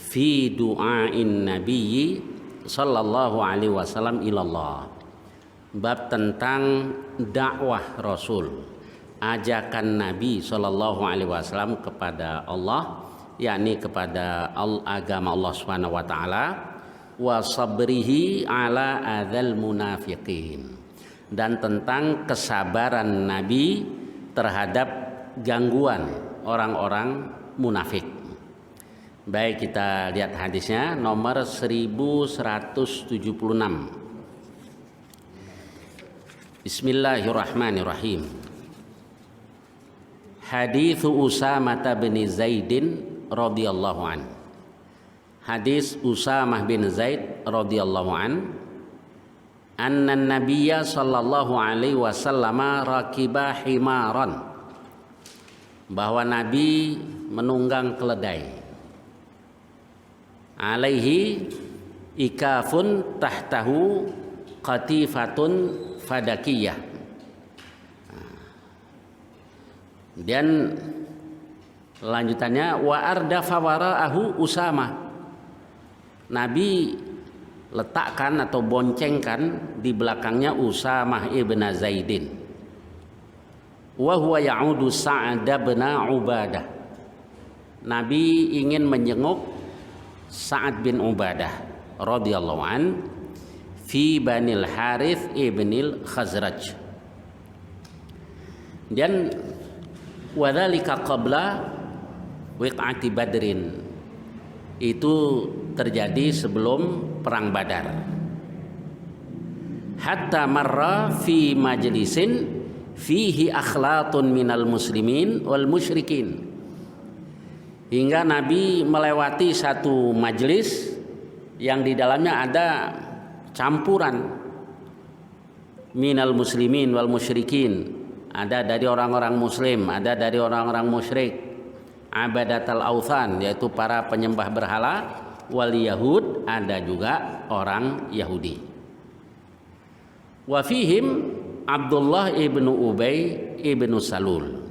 fi du'ain nabiyyi sallallahu alaihi wasallam ilallah. Bab tentang dakwah Rasul, ajakan Nabi sallallahu alaihi wasallam kepada Allah, yakni kepada agama Allah Subhanahu wa taala, wa sabrihi ala adzal munafiqin, dan tentang kesabaran Nabi terhadap gangguan orang-orang munafik. Baik, kita lihat hadisnya nomor 1176. Bismillahirrahmanirrahim. Hadits Usamah bin Zaidin radhiyallahu an. Hadis Usamah bin Zaid radhiyallahu an, anna nabiyya sallallahu alaihi wasallam rakiba himaran, bahwa Nabi menunggang keledai, alaihi ikafun tahtahu qatifatun fadakiyah. Dan lanjutannya wa ardafa wara'ahu Usamah, Nabi letakkan atau boncengkan di belakangnya Usamah ibn Zaidin. Wa huwa ya'udu Sa'ad bin Ubadah, Nabi ingin menjenguk Sa'ad bin Ubadah radhiyallahu an fi Banil Harith ibnil Khazraj. Dan wadzalika qabla wiq'ati Badrin, itu terjadi sebelum perang Badar. Hatta marra fi majlisin fihi akhlatun minal muslimin wal musyrikin, hingga Nabi melewati satu majelis yang di dalamnya ada campuran minal muslimin wal musyrikin, ada dari orang-orang muslim, ada dari orang-orang musyrik, abadatal authan, yaitu para penyembah berhala, wal yahud, ada juga orang Yahudi. Wa fihim Abdullah ibnu Ubay ibnu Salul,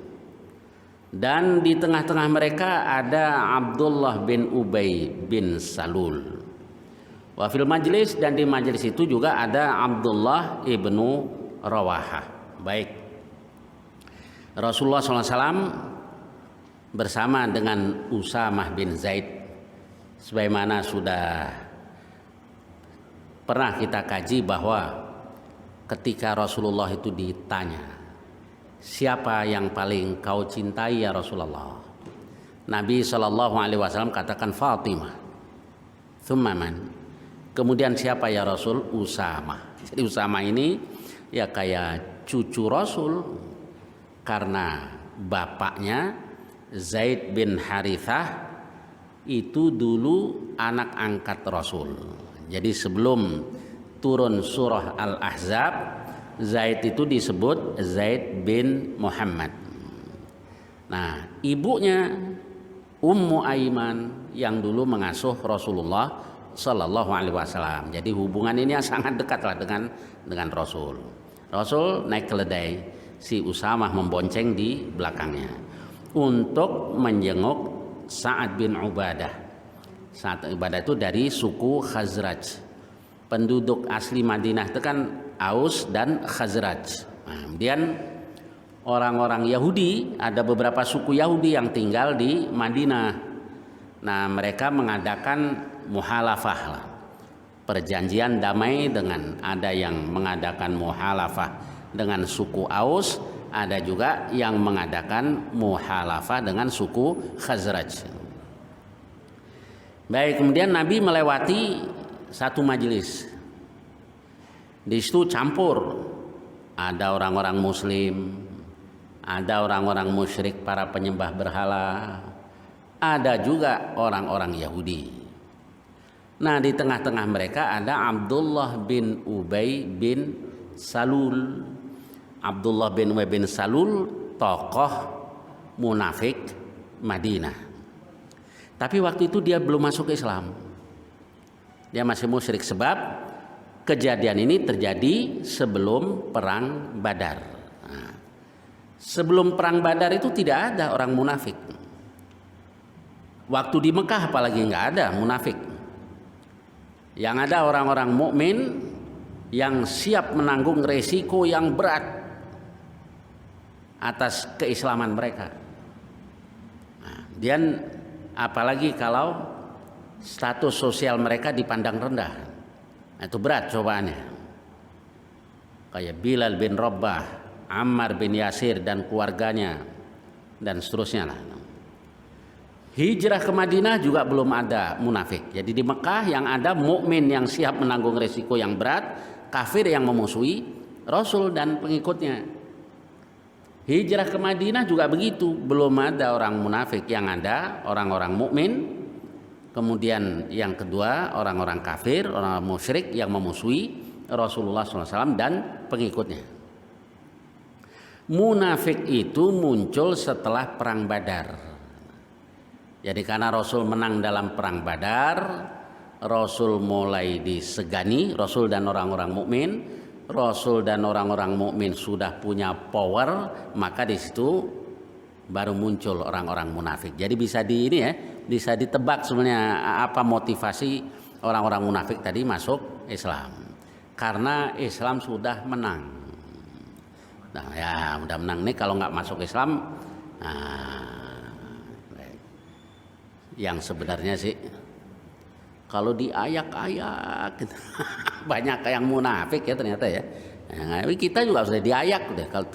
dan di tengah-tengah mereka ada Abdullah bin Ubay bin Salul. Wa fil majlis, dan di majlis itu juga ada Abdullah ibnu Rawahah. Baik, Rasulullah SAW bersama dengan Usamah bin Zaid, sebagaimana sudah pernah kita kaji bahwa ketika Rasulullah itu ditanya, siapa yang paling kau cintai ya Rasulullah, Nabi SAW katakan Fatimah. Tsumma man, kemudian siapa ya Rasul? Usamah. Jadi Usamah ini ya kayak cucu Rasul, karena bapaknya Zaid bin Harithah itu dulu anak angkat Rasul. Jadi sebelum turun surah Al-Ahzab, Zaid itu disebut Zaid bin Muhammad. Nah, ibunya Ummu Aiman yang dulu mengasuh Rasulullah Sallallahu Alaihi Wasallam. Jadi hubungan ini sangat dekat lah dengan Rasul. Rasul naik keledai, si Usamah membonceng di belakangnya untuk menjenguk Sa'ad bin Ubadah. Sa'ad bin Ubadah itu dari suku Khazraj. Penduduk asli Madinah itu kan Aus dan Khazraj. Nah, kemudian orang-orang Yahudi, ada beberapa suku Yahudi yang tinggal di Madinah. Nah, mereka mengadakan muhalafah, perjanjian damai, dengan ada yang mengadakan muhalafah dengan suku Aus, ada juga yang mengadakan muhalafah dengan suku Khazraj. Baik, kemudian Nabi melewati satu majelis. Di situ campur, ada orang-orang muslim, ada orang-orang musyrik, para penyembah berhala, ada juga orang-orang Yahudi. Nah, di tengah-tengah mereka ada Abdullah bin Ubay bin Salul. Abdullah bin Ubay bin Salul tokoh munafik Madinah. Tapi waktu itu dia belum masuk Islam. Dia masih musyrik, sebab kejadian ini terjadi sebelum perang Badar. Nah, sebelum perang Badar itu tidak ada orang munafik. Waktu di Mekah apalagi nggak ada munafik. Yang ada orang-orang mukmin yang siap menanggung resiko yang berat atas keislaman mereka. Dan apalagi kalau status sosial mereka dipandang rendah, itu berat cobaannya. Kayak Bilal bin Rabah, Ammar bin Yasir dan keluarganya, dan seterusnya lah. Hijrah ke Madinah juga belum ada munafik. Jadi di Mekah yang ada mukmin yang siap menanggung resiko yang berat, kafir yang memusuhi Rasul dan pengikutnya. Hijrah ke Madinah juga begitu, belum ada orang munafik, yang ada orang-orang mukmin. Kemudian yang kedua orang-orang kafir, orang musyrik yang memusuhi Rasulullah SAW dan pengikutnya. Munafik itu muncul setelah perang Badar. Jadi karena Rasul menang dalam perang Badar, Rasul mulai disegani, Rasul dan orang-orang mukmin. Rasul dan orang-orang mukmin sudah punya power, maka di situ baru muncul orang-orang munafik. Jadi bisa bisa ditebak sebenarnya apa motivasi orang-orang munafik tadi masuk Islam. Karena Islam sudah menang. Nah ya udah menang nih, kalau nggak masuk Islam, yang sebenarnya sih kalau diayak-ayak gitu. Banyak yang munafik ya ternyata ya. Nah, kita juga sudah diayak deh. Kalau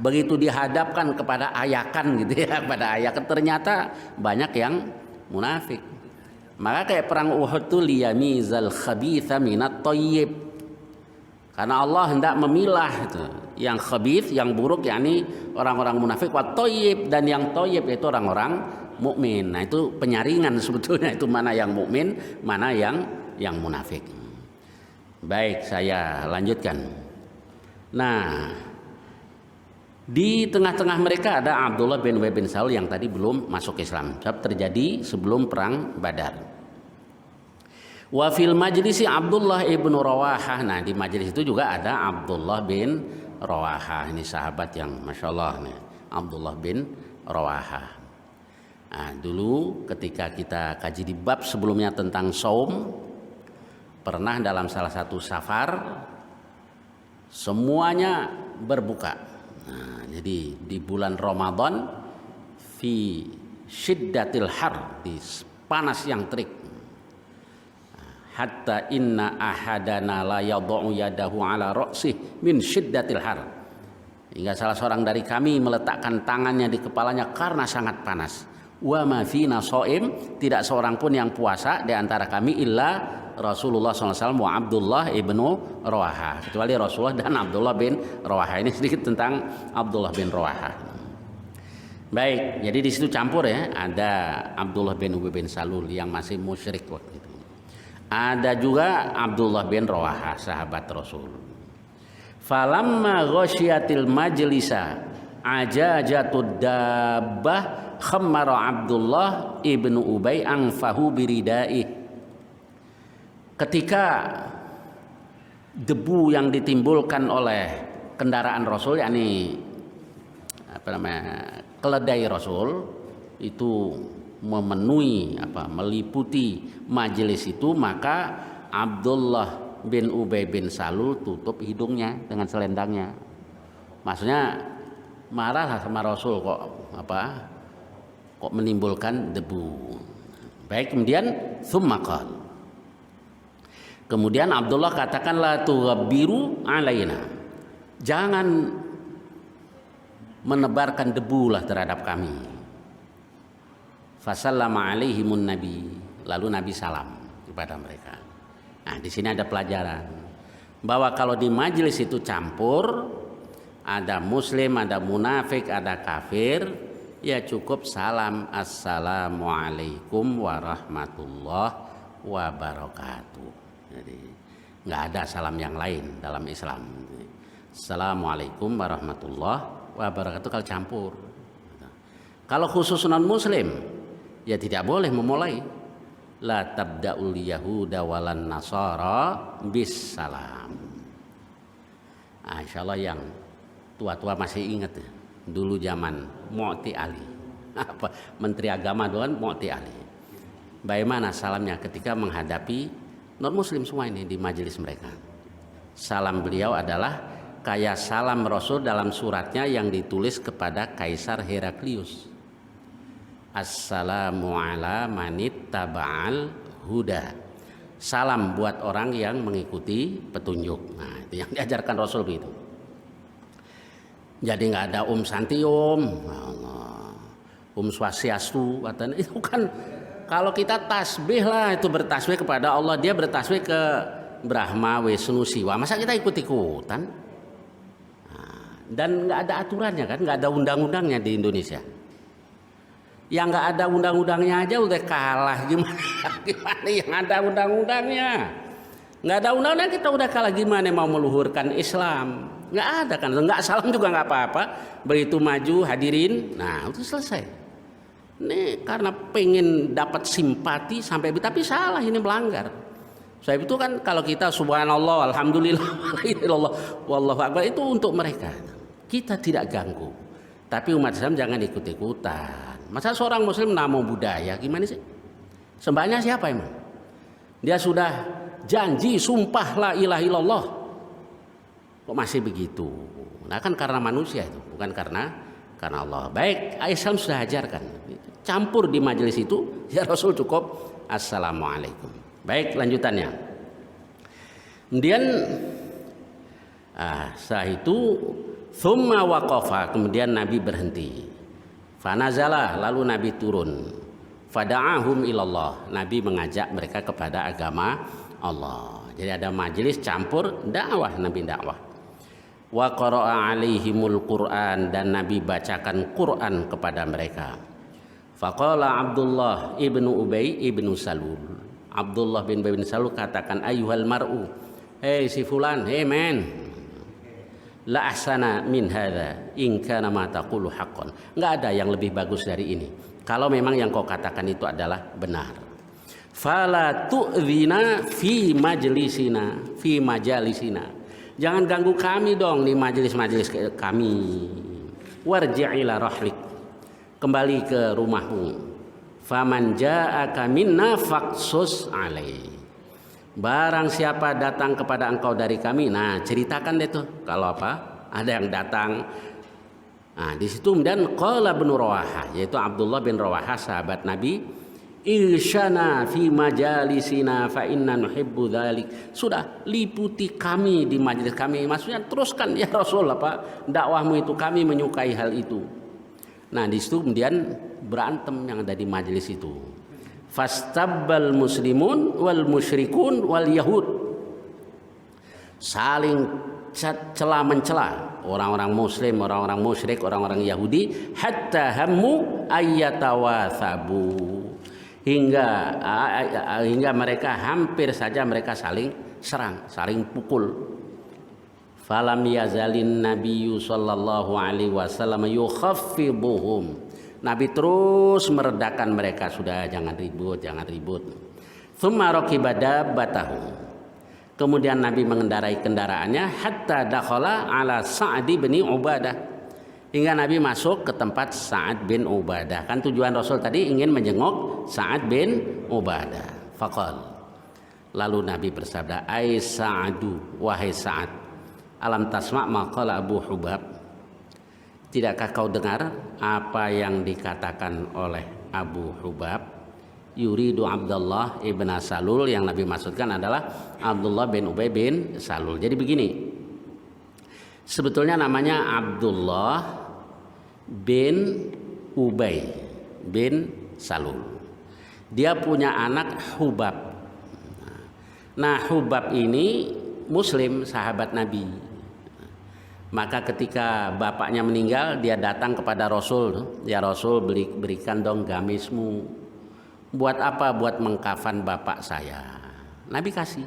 begitu dihadapkan kepada ayakan gitu ya, pada ayakan ternyata banyak yang munafik. Maka kayak perang Uhud tuh liyamizal khabitha minat thayyib. Karena Allah hendak memilah itu yang khabith, yang buruk, yakni orang-orang munafik, wa thayyib, dan yang thayyib itu orang-orang mukmin. Nah itu penyaringan sebetulnya, itu mana yang mukmin, mana yang munafik. Baik, saya lanjutkan. Nah, di tengah-tengah mereka ada Abdullah bin Ubay bin Salul yang tadi belum masuk Islam. Sebab terjadi sebelum perang Badar. Wa fil majlisi Abdullah ibnu Rawahah. Nah di majelis itu juga ada Abdullah bin Rawahah. Ini sahabat yang masya Allah nih, Abdullah bin Rawahah. Nah, dulu ketika kita kaji di bab sebelumnya tentang saum, pernah dalam salah satu safar semuanya berbuka. Nah, jadi di bulan Ramadan fi syiddatil har, di panas yang terik. Hatta inna ahadana la yad'u yadahu ala ra'sih min syiddatil har. Hingga salah seorang dari kami meletakkan tangannya di kepalanya karena sangat panas. Wa ma fina shaim, tidak seorang pun yang puasa di antara kami illa Rasulullah SAW wa Abdullah ibnu Rawahah, kecuali Rasulullah dan Abdullah bin Rawahah. Ini sedikit tentang Abdullah bin Rawahah. Baik, jadi di situ campur ya, ada Abdullah bin Ubay bin Salul yang masih musyrik waktu itu. Ada juga Abdullah bin Rawahah, sahabat Rasul. Falamma ghasyiatil majlisa ajajatud dabbah khammara Abdullah ibnu Ubay anfahu biridai. Ketika debu yang ditimbulkan oleh kendaraan Rasul, yakni keledai Rasul itu memenuhi meliputi majelis itu, maka Abdullah bin Ubay bin Salul tutup hidungnya dengan selendangnya. Maksudnya marah sama Rasul kok menimbulkan debu. Baik, kemudian tsumma qala, kemudian Abdullah katakan la tughabbiru alaina, jangan menebarkan debu lah terhadap kami. Fasallama alaihimun nabi, lalu Nabi salam kepada mereka. Nah, di sini ada pelajaran bahwa kalau di majelis itu campur, ada muslim, ada munafik, ada kafir, ya cukup salam assalamualaikum warahmatullahi wabarakatuh. Jadi nggak ada salam yang lain dalam Islam. Assalamualaikum warahmatullahi wabarakatuh kalau campur. Kalau khusus non muslim, ya tidak boleh memulai la tabda'ul yahuda walan nasara bis salam. Nah, insyaallah yang tua-tua masih ingat dulu zaman Mu'ti Ali, Menteri Agama dulu kan Mu'ti Ali. Bagaimana salamnya ketika menghadapi non-muslim semua ini di majelis mereka? Salam beliau adalah kayak salam Rasul dalam suratnya yang ditulis kepada Kaisar Heraklius. Assalamu ala manit taba'al huda. Salam buat orang yang mengikuti petunjuk. Nah, itu yang diajarkan Rasul begitu. Jadi nggak ada santium, swastiastu, itu kan kalau kita tasbih lah, itu bertasbih kepada Allah, dia bertasbih ke Brahma, Wisnu, Siwa. Masa kita ikut-ikutan? Nah, dan nggak ada aturannya kan, nggak ada undang-undangnya di Indonesia. Yang nggak ada undang-undangnya aja udah kalah, gimana yang ada undang-undangnya? Nggak ada undang-undang kita udah kalah, gimana mau meluhurkan Islam? Nggak ada kan, nggak salam juga nggak apa-apa. Begitu maju hadirin, nah itu selesai. Ini karena pengen dapat simpati sampai, tapi salah, ini melanggar. Sebab itu kan kalau kita subhanallah, alhamdulillah, wallahu akbar, itu untuk mereka. Kita tidak ganggu. Tapi umat Islam jangan ikut-ikutan. Masa seorang muslim namo budaya, gimana sih? Sembahnya siapa emang? Dia sudah janji sumpah la ilaha illallah, kok masih begitu? Nah kan karena manusia itu, bukan karena Allah. Baik, Islam sudah ajarkan. Campur di majelis itu, ya Rasul cukup assalamualaikum. Baik, lanjutannya. Kemudian setelah itu thumma waqafa, kemudian Nabi berhenti. Fanazala, lalu Nabi turun. Fada'ahum ilallah, Nabi mengajak mereka kepada agama Allah. Jadi ada majelis campur dakwah, Nabi dakwah. Wa qara'a alaihimul Qur'an, dan Nabi bacakan Quran kepada mereka. Faqala Abdullah ibnu Ubay ibnu Salul. Abdullah bin Ubay bin Salul katakan, ayyuhal mar'u, hei si fulan, hei men, la ahsana min hadza in kana ma taqulu haqqan. Enggak ada yang lebih bagus dari ini kalau memang yang kau katakan itu adalah benar. Fala tu'dzina fi majlisina, fi majalisina. Jangan ganggu kami dong di majelis-majelis kami. Warji' ila rahlik, kembali ke rumahmu. Faman ja'aka minna faqsus alaihi. Barang siapa datang kepada engkau dari kami, nah ceritakan deh tuh kalau apa ada yang datang. Nah di situ kemudian qala bin Rawaha, yaitu Abdullah bin Rawaha sahabat Nabi, irsyana fi majalisina fa inna nuhibbu dzalik. Sudah liputi kami di majelis kami, maksudnya teruskan ya Rasul apa dakwahmu itu, kami menyukai hal itu. Nah di situ kemudian berantem yang ada di majelis itu. Fastabbal muslimun wal musyrikun wal yahud, saling cela mencela orang-orang muslim, orang-orang musyrik, orang-orang Yahudi, hatta hammu ayyatawatsabu, hingga mereka hampir saja mereka saling serang, saling pukul. Falam yazalin nabiyyu sallallahu alaihi wasallam yukhaffiduhum, Nabi terus meredakan mereka, sudah jangan ribut, jangan ribut. Tsumma raqiba dabbatahu, kemudian Nabi mengendarai kendaraannya hatta dakhala ala Sa'd bin Ubadah, hingga Nabi masuk ke tempat Sa'ad bin Ubadah. Kan tujuan Rasul tadi ingin menjenguk Sa'ad bin Ubadah. Faqal, lalu Nabi bersabda, ai Sa'adu, wahai Sa'ad, alam tasma' ma qala Abu Hubab, tidakkah kau dengar apa yang dikatakan oleh Abu Hubab? Yuridu Abdullah ibn Salul, yang Nabi maksudkan adalah Abdullah bin Ubay bin Salul. Jadi begini, sebetulnya namanya Abdullah bin Ubay bin Salul. Dia punya anak Hubab. Nah Hubab ini muslim, sahabat Nabi. Maka ketika bapaknya meninggal, dia datang kepada Rasul, ya Rasul, berikan dong gamismu. Buat apa? Buat mengkafan bapak saya. Nabi kasih.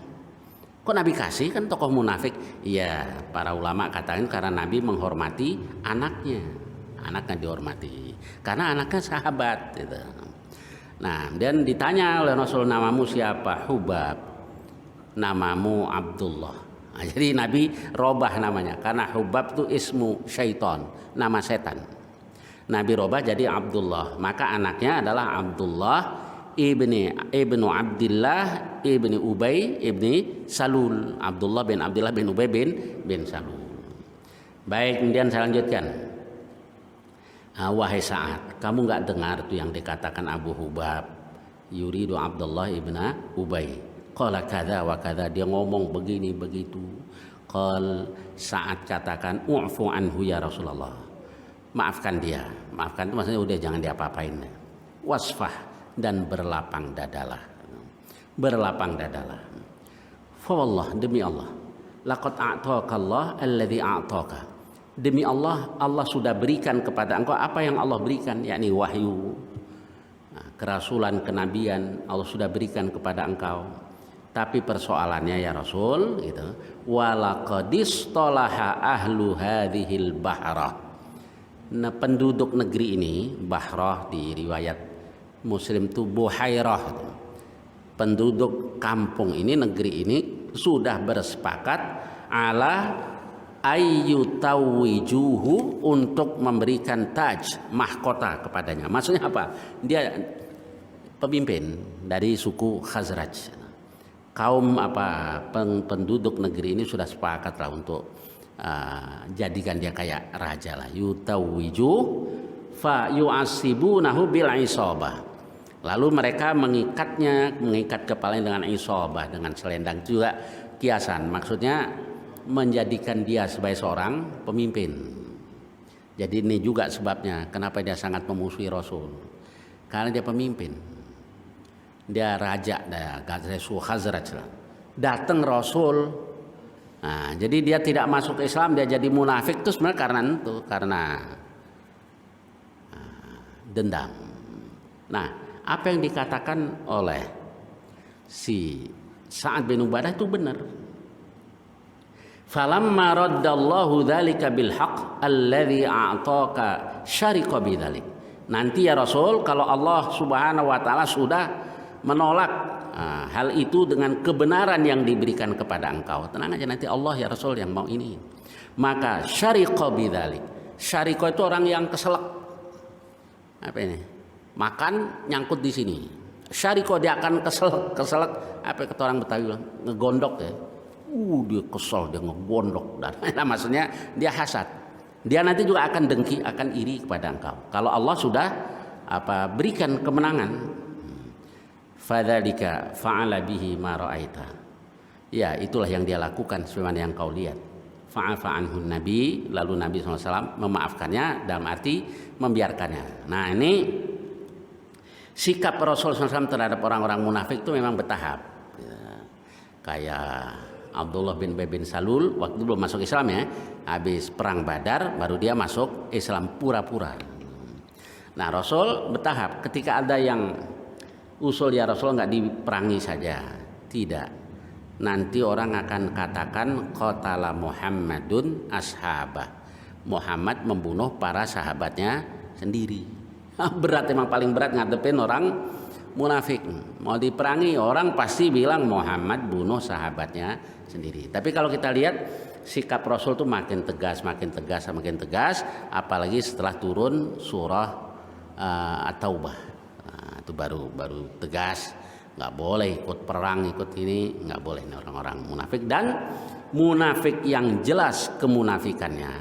Kok Nabi kasih? Kan tokoh munafik. Iya, para ulama katakan karena Nabi menghormati anaknya. Anaknya dihormati karena anaknya sahabat gitu. Nah, dan ditanya oleh Rasul, namamu siapa? Hubab. Namamu Abdullah. Nah, jadi Nabi robah namanya karena Hubab itu ismu syaitan, nama setan. Nabi robah jadi Abdullah, maka anaknya adalah Abdullah ibnu Abdullah ibni Ubay ibni Salul. Abdullah bin Ubay bin Salul. Baik, kemudian saya lanjutkan. Wahai Sa'ad, kamu nggak dengar tuh yang dikatakan Abu Hubab, yuridu Abdullah ibn Ubay. Qala kadza wa kadza, dia ngomong begini begitu. Sa'ad katakan, u'fu anhu ya Rasulullah. Maafkan dia. Maafkan itu maksudnya udah jangan diapa-apain. Wasfah, dan berlapang dadalah. Berlapang dadalah. Fa wallah, demi Allah, laqad a'taka Allah alladhi a'taka. Demi Allah, Allah sudah berikan kepada engkau apa yang Allah berikan, yakni wahyu, kerasulan, kenabian, Allah sudah berikan kepada engkau. Tapi persoalannya ya Rasul, gitu. Walaqadistolaha ahlu hadhil bahrah. Nah, penduduk negeri ini, bahrah di riwayat Muslim itu buhairah. Penduduk kampung ini, negeri ini sudah bersepakat ala ayyutawijuhu, untuk memberikan taj, mahkota kepadanya. Maksudnya apa? Dia pemimpin dari suku Khazraj. Kaum penduduk negeri ini sudah sepakat lah untuk jadikan dia kayak raja lah. Yutawiju fa yu'asibunahu bil isabah. Lalu mereka mengikat kepalanya dengan isabah, dengan selendang, juga kiasan. Maksudnya menjadikan dia sebagai seorang pemimpin. Jadi ini juga sebabnya kenapa dia sangat memusuhi Rasul. Karena dia pemimpin. Dia raja, Khazraj. Datang Rasul. Nah, jadi dia tidak masuk Islam, dia jadi munafik itu sebenarnya karena dendam. Nah, apa yang dikatakan oleh si Sa'ad bin Ubadah itu benar. Falamma raddallahu dzalika bil haqq alladzi a'taka syariqa bidzalik. Nanti ya Rasul, kalau Allah Subhanahu wa taala sudah menolak hal itu dengan kebenaran yang diberikan kepada engkau, tenang aja, nanti Allah ya Rasul yang mau ini. Maka syariqa bidzalik. Syariqa itu orang yang keselak. Apa ini? Makan nyangkut di sini. Syariqa dia akan keselak. Apa kata orang Betawi bilang? Ngegondok ya. Dia kesel, dia ngegondok. Nah, maksudnya dia hasad. Dia nanti juga akan dengki, akan iri kepada engkau. Kalau Allah sudah berikan kemenangan. Fadzalika fa'ala bihi ma ra'aita. Ya, itulah yang dia lakukan sebagaimana yang kau lihat. Fa'afa anhu Nabi, lalu Nabi SAW memaafkannya dalam arti membiarkannya. Nah, ini sikap Rasulullah SAW terhadap orang-orang munafik itu memang bertahap. Ya, kayak Abdullah bin Ubay bin Salul waktu belum masuk Islam ya, habis perang Badar baru dia masuk Islam pura-pura. Nah, Rasul bertahap. Ketika ada yang usul ya Rasul nggak diperangi saja, tidak. Nanti orang akan katakan qatala Muhammadun ashabah. Muhammad membunuh para sahabatnya sendiri. Berat, emang paling berat ngadepin orang munafik. Mau diperangi orang pasti bilang Muhammad bunuh sahabatnya sendiri. Tapi kalau kita lihat sikap Rasul tuh makin tegas, apalagi setelah turun surah At-Taubah. Itu baru tegas, nggak boleh ikut perang, ikut ini nggak boleh. Ini orang-orang munafik, dan munafik yang jelas kemunafikannya,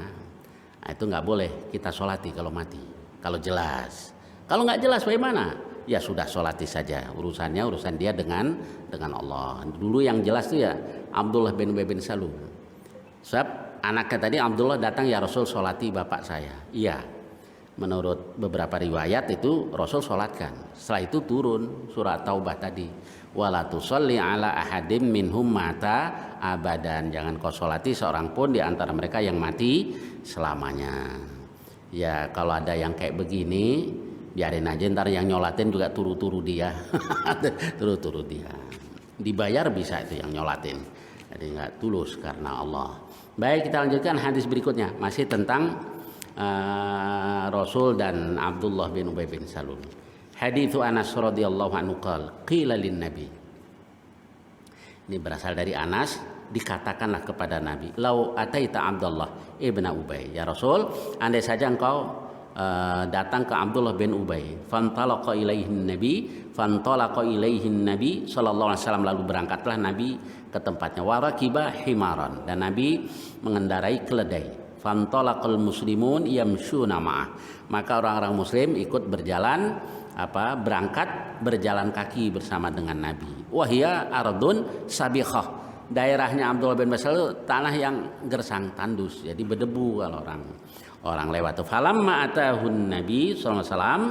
nah itu nggak boleh kita sholati kalau mati. Kalau jelas, kalau nggak jelas bagaimana? Ya sudah, sholati saja, urusan dia dengan Allah. Dulu yang jelas tuh ya Abdullah bin Ubay bin Salul. Sebab anaknya tadi Abdullah datang, ya Rasul sholati bapak saya. Iya. Menurut beberapa riwayat itu Rasul sholatkan. Setelah itu turun surat Taubah tadi. Wala tusalli ala ahadim minhum mata abadan. Jangan kau sholati seorang pun di antara mereka yang mati selamanya. Ya kalau ada yang kayak begini, biarin aja, ntar yang nyolatin juga turu-turu dia. Turu-turu dia. Dibayar bisa itu yang nyolatin. Jadi nggak tulus karena Allah. Baik, kita lanjutkan hadis berikutnya. Masih tentang Rasul dan Abdullah bin Ubay bin Salul. Haditsu Anas radhiyallahu anhu qila lin Nabi. Ini berasal dari Anas, dikatakanlah kepada Nabi, lau ataita Abdullah ibn Ubay, ya Rasul, andai saja engkau datang ke Abdullah bin Ubay. Fantalaqa ilaihin Nabi sallallahu alaihi wasallam, lalu berangkatlah Nabi ke tempatnya. Warakiba himaran, dan Nabi mengendarai keledai. Fantalaqal muslimun yamshuna ma'ah, maka orang-orang muslim ikut berjalan berangkat berjalan kaki bersama dengan Nabi. Wahia ardun sabikhah, daerahnya Abdullah bin Mas'ud tanah yang gersang tandus, jadi berdebu kalau orang lewat. Falamma atahun Nabi sallallahu alaihi wasallam,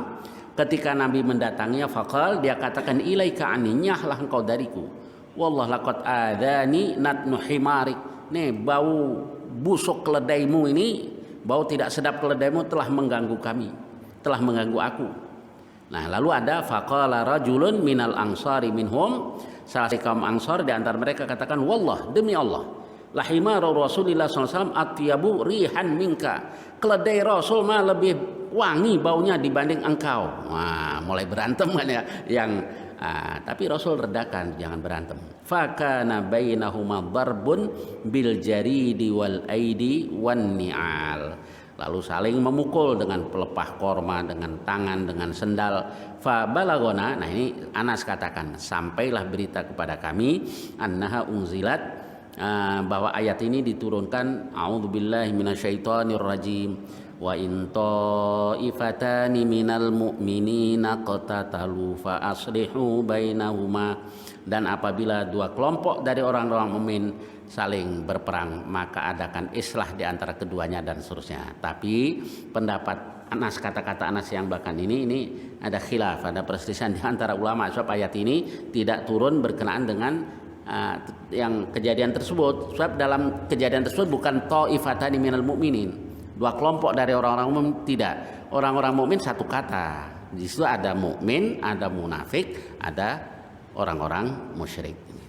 ketika Nabi mendatanginya, faqal, dia katakan, ilaika anni, nyahlah engkau dariku. Wallah laqad adani natnu himarik, nih bau busuk keledaimu ini, bau tidak sedap keledaimu telah mengganggu kami, telah mengganggu aku. Nah, lalu ada faqala rajulun minal ansari minhum, salah satu kaum Ansar di antara mereka katakan, wallah, demi Allah, lahimaru Rasulillah SAW atyabu rihan minka, keledai Rasul mah lebih wangi baunya dibanding engkau. Wah, mulai berantem kan ya, tapi Rasul redakan, jangan berantem. Fakana bainahuma darbun bil jaridi wal aidi wan ni'al, lalu saling memukul dengan pelepah korma, dengan tangan, dengan sendal. Fa balagona, nah ini Anas katakan, sampailah berita kepada kami, annaha unzilat, bahwa ayat ini diturunkan, a'udzubillahi minasyaitonirrajim, wa in ta'ifatani minal mu'minina qatatalu fa aslihu bainahuma, dan apabila dua kelompok dari orang-orang mukmin saling berperang, maka adakan islah di antara keduanya, dan seterusnya. Tapi pendapat Anas, kata-kata Anas yang bahkan ini ada khilaf, ada perselisihan di antara ulama, sebab ayat ini tidak turun berkenaan dengan yang kejadian tersebut. Sebab dalam kejadian tersebut bukan ta'ifatani minal mu'minin, dua kelompok dari orang-orang mukmin, tidak. Orang-orang mukmin satu kata. Di situ ada mukmin, ada munafik, ada orang-orang musyrik.